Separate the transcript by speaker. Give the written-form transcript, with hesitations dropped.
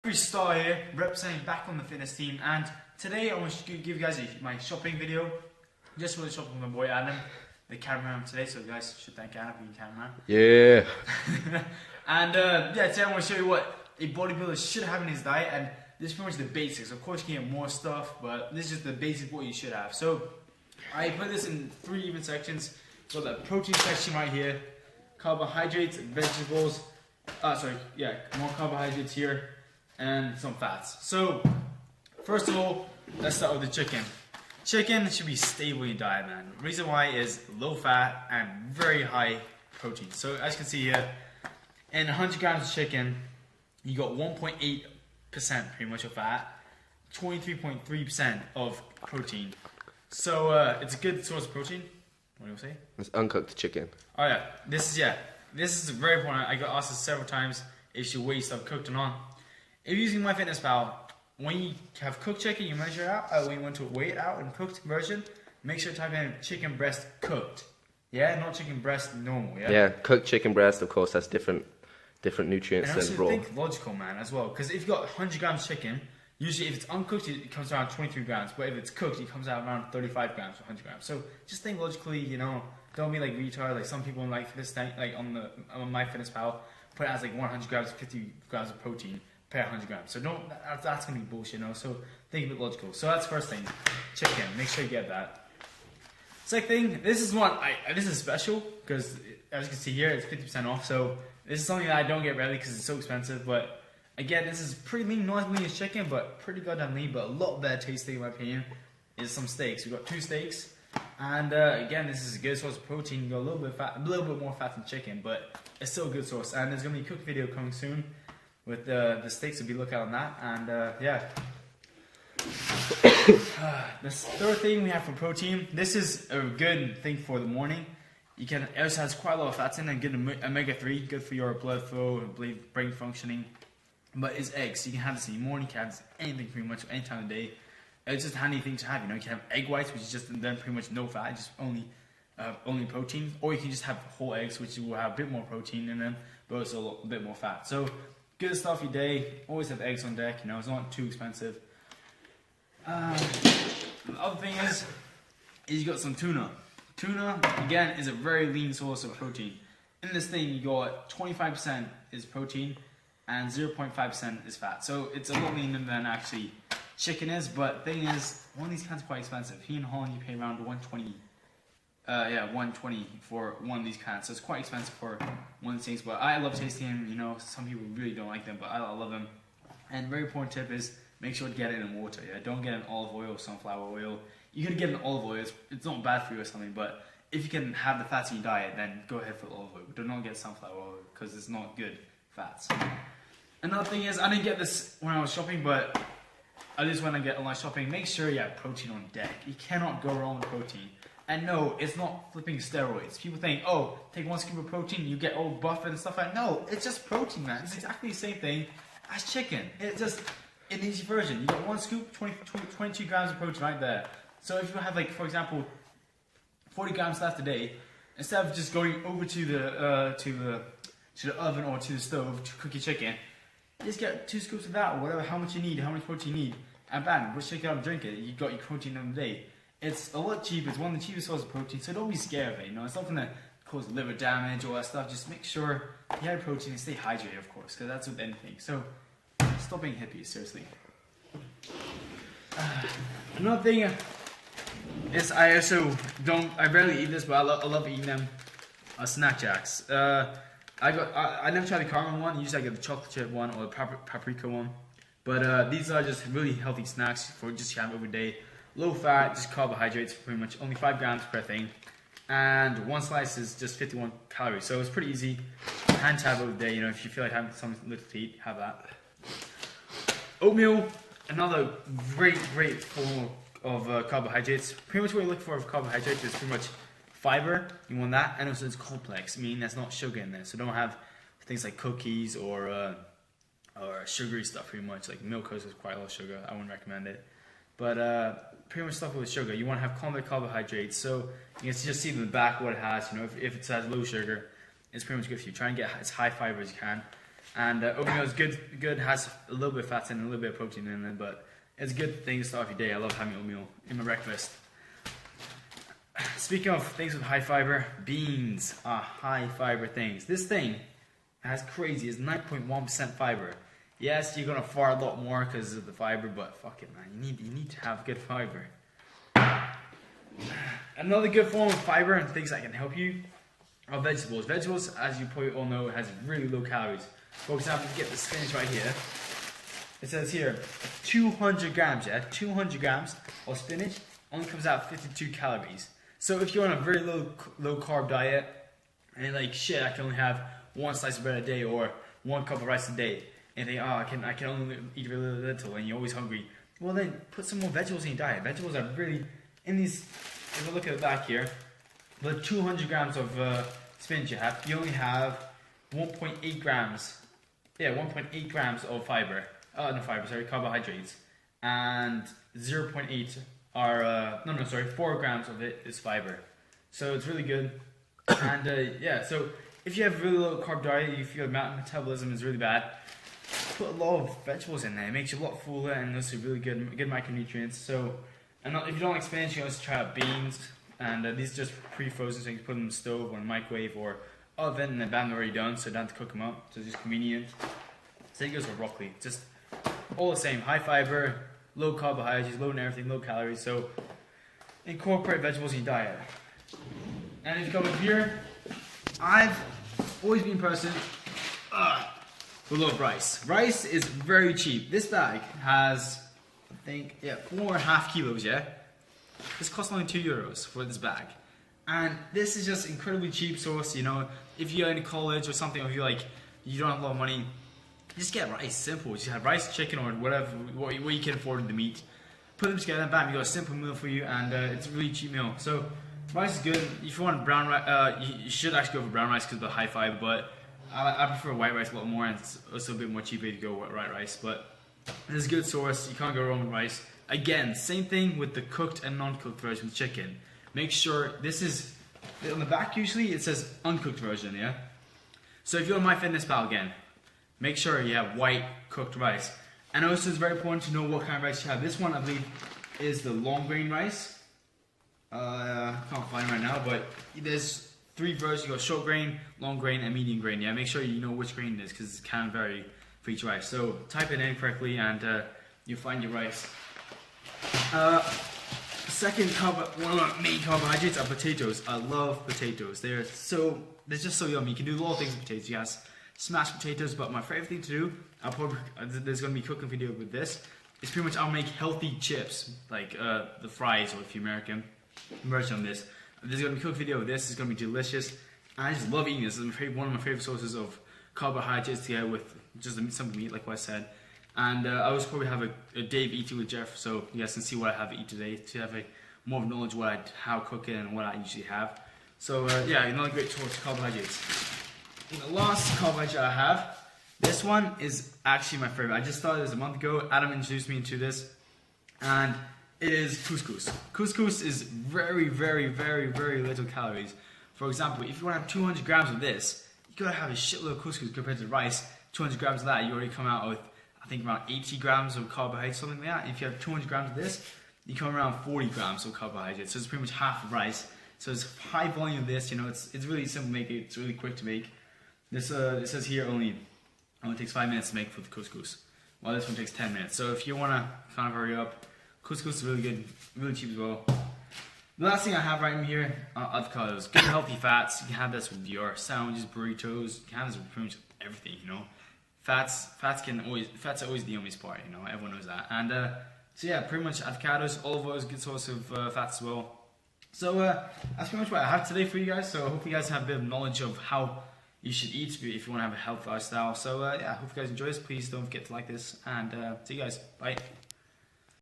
Speaker 1: We start here, representing back on the fitness team, and today I want to give you guys my shopping video. Just for the shopping with my boy Adam, the cameraman today, so you guys should thank Adam for being cameraman.
Speaker 2: Yeah.
Speaker 1: And yeah, today I want to show you what a bodybuilder should have in his diet, and this is pretty much the basics. Of course you can get more stuff, but this is just the basics what you should have. So I put this in 3 even sections. So the protein section right here, carbohydrates, vegetables, more carbohydrates here, and some fats. So first of all, let's start with the chicken. Chicken should be stable in your diet, man. The reason why is low fat and very high protein. So as you can see here, in 100 grams of chicken, you got 1.8% pretty much of fat, 23.3% of protein. So it's a good source of protein. What do you say?
Speaker 2: It's uncooked chicken.
Speaker 1: Oh yeah, this is very important. I got asked this several times if you weigh stuff cooked or not. If you're using MyFitnessPal, when you have cooked chicken, you measure it out. When you want to weigh it out in cooked version, make sure to type in chicken breast cooked. Yeah, not chicken breast normal. Yeah.
Speaker 2: Yeah, cooked chicken breast. Of course, that's different nutrients
Speaker 1: and
Speaker 2: than raw.
Speaker 1: think logical, man, as well. Because if you got 100 grams chicken, usually if it's uncooked, it comes around 23 grams. But if it's cooked, it comes out around 35 grams or 100 grams. So just think logically, you know. Don't be like retard. Like some people like this thing, like on MyFitnessPal, put it as like 100 grams, 50 grams of protein per 100 grams. So don't. That's gonna be bullshit, you know. So think a bit logical. So that's first thing. Chicken. Make sure you get that. Second thing. This is special because as you can see here, it's 50% off. So this is something that I don't get rarely because it's so expensive. But again, this is pretty lean, not as lean as chicken, but pretty goddamn lean. But a lot better tasting in my opinion. Is some steaks. We got 2 steaks. And again, this is a good source of protein. You got a little bit more fat than chicken, but it's still a good source. And there's gonna be a cook video coming soon with the steaks, so be lookout on that. And yeah, the third thing we have for protein. This is a good thing for the morning. It also has quite a lot of fats in it, and good omega-3, good for your blood flow, brain functioning. But it's eggs. You can have this in the morning. You can have this anything pretty much any time of the day. It's just a handy thing to have, you know. You can have egg whites, which is just then pretty much no fat, just only protein, or you can just have whole eggs, which will have a bit more protein in them, but also a bit more fat. So good stuff your day. Always have eggs on deck, you know. It's not too expensive. The other thing is you got some tuna. Tuna again is a very lean source of protein. In this thing, you got 25% is protein and 0.5% is fat. So it's a lot leaner than actually chicken is, but thing is, one of these cans is quite expensive. Here in Holland, you pay around 120. 120 for one of these cans. So it's quite expensive for one of these things. But I love tasting them. You know, some people really don't like them, but I love them. And very important tip is make sure to get it in water. Yeah, don't get an olive oil or sunflower oil. You can get an olive oil. It's not bad for you or something. But if you can have the fats in your diet, then go ahead for the olive oil. Do not get sunflower oil because it's not good fats. Another thing is, I didn't get this when I was shopping, but I just want to get online shopping. Make sure you have protein on deck. You cannot go wrong with protein. And no, it's not flipping steroids. People think, oh, take 1 scoop of protein, you get all buff and stuff like that. No, it's just protein, man. It's exactly the same thing as chicken. It's just an easy version. You get 1 scoop, 22 grams of protein right there. So if you have, like, for example, 40 grams left a day, instead of just going over to the oven or to the stove to cook your chicken, just get 2 scoops of that or whatever, how much you need, how much protein you need, and bam, go shake it up and drink it. You got your protein in the day. It's a lot cheaper. It's one of the cheapest sources of protein, so don't be scared of it. You know, it's nothing that causes liver damage or all that stuff. Just make sure you have protein and stay hydrated, of course, because that's with anything. So stop being hippies, seriously. Another thing is I rarely eat this, but I love eating them. Snack Jacks. I never tried the caramel one. Usually I get the chocolate chip one or the paprika one. But these are just really healthy snacks for just to have every day. Low fat, just carbohydrates, pretty much only 5 grams per thing. And 1 slice is just 51 calories. So it's pretty easy. Hand to have over the day, you know, if you feel like having something little to eat, have that. Oatmeal, another great form of carbohydrates. Pretty much what you look for of carbohydrates is pretty much fiber. You want that, and also it's complex, meaning there's not sugar in there. So don't have things like cookies or sugary stuff. Pretty much like milk has quite a lot of sugar. I wouldn't recommend it. But pretty much stuff with sugar. You want to have complex carbohydrates. So you can just see in the back what it has. You know, if it has low sugar, it's pretty much good for you. Try and get as high fiber as you can. And oatmeal is good, has a little bit of fat and a little bit of protein in it, but it's a good thing to start off your day. I love having oatmeal in my breakfast. Speaking of things with high fiber, beans are high fiber things. This thing has crazy, it's 9.1% fiber. Yes, you're gonna fart a lot more because of the fiber, but fuck it, man. You need to have good fiber. Another good form of fiber and things that can help you are vegetables. Vegetables, as you probably all know, has really low calories. For example, you get the spinach right here. It says here, 200 grams, yeah? 200 grams of spinach only comes out 52 calories. So if you're on a very low carb diet, and you're like, shit, I can only have one slice of bread a day or one cup of rice a day, and think, oh, I can only eat really little, and you're always hungry, well then, put some more vegetables in your diet. Vegetables are really, in these, if you look at the back here, the 200 grams of spinach you only have 1.8 grams, 1.8 grams of fiber, carbohydrates, and 0.8 are, 4 grams of it is fiber. So it's really good. And so if you have a really low carb diet, you feel your metabolism is really bad, put a lot of vegetables in there. It makes you a lot fuller and those are really good micronutrients. So, and if you don't like spinach, you can also try out beans. And these are just pre-frozen, so you can put them in the stove or in the microwave or oven, and they're already done, so you don't have to cook them up. So it's just convenient. Same goes for broccoli. Just all the same, high fiber, low carbohydrates, low in everything, low calories. So incorporate vegetables in your diet. And if you come up here, I've always been a person who love rice. Rice is very cheap. This bag has, I think, 4.5 kilos, yeah? This costs only €2 for this bag. And this is just incredibly cheap source, you know, if you're in college or something, or if you don't have a lot of money, just get rice, simple. Just have rice, chicken, or whatever, what you can afford in the meat. Put them together, bam, you got a simple meal for you, and it's a really cheap meal. So, rice is good. If you want brown rice, you should actually go for brown rice because of the high fiber, but I prefer white rice a lot more, and it's also a bit more cheaper to go with white rice, but this is a good source. You can't go wrong with rice. Again, same thing with the cooked and non-cooked version of chicken. Make sure this is, on the back usually it says uncooked version, yeah? So if you're on MyFitnessPal again, make sure you have white cooked rice. And also it's very important to know what kind of rice you have. This one I believe is the long grain rice. I can't find it right now, but there's 3 versions. You got short grain, long grain, and medium grain, yeah? Make sure you know which grain it is because it can vary for each rice. So type it in correctly and you'll find your rice. One of my main carbohydrates are potatoes. I love potatoes. They're just so yummy. You can do a lot of things with potatoes. You guys smash potatoes, but my favorite thing to do, there's gonna be a cooking video with this. It's pretty much I'll make healthy chips, like the fries, or if you're American version of this. There's gonna be a cooking video of this. It's gonna be delicious. I just love eating this. It's one of my favorite sources of carbohydrates together with just some meat, like what I said. And I will probably have a Dave eating with Jeff, so you guys can see what I have to eat today to have more knowledge of how I cook it and what I usually have. So another great source of carbohydrates. And the last carbohydrate I have, this one is actually my favorite. I just started this a month ago. Adam introduced me into this, and it is couscous. Couscous is very, very, very, very little calories. For example, if you want to have 200 grams of this, you gotta have a shitload of couscous compared to rice. 200 grams of that, you already come out with, I think, around 80 grams of carbohydrates, something like that. If you have 200 grams of this, you come around 40 grams of carbohydrates. So it's pretty much half of rice. So it's high volume of this, you know, it's really simple to make it. It's really quick to make. This it says here only takes 5 minutes to make for the couscous, while this one takes 10 minutes. So if you want to kind of hurry up, couscous is really good, really cheap as well. The last thing I have right in here are avocados. Good healthy fats. You can have this with your sandwiches, burritos. You can have this with pretty much everything, you know. Fats are always the yummiest part, you know, everyone knows that. And so yeah, pretty much avocados, olive oil is a good source of fats as well. So that's pretty much what I have today for you guys. So I hope you guys have a bit of knowledge of how you should eat if you want to have a healthy lifestyle. So I hope you guys enjoy this. Please don't forget to like this, and see you guys. Bye.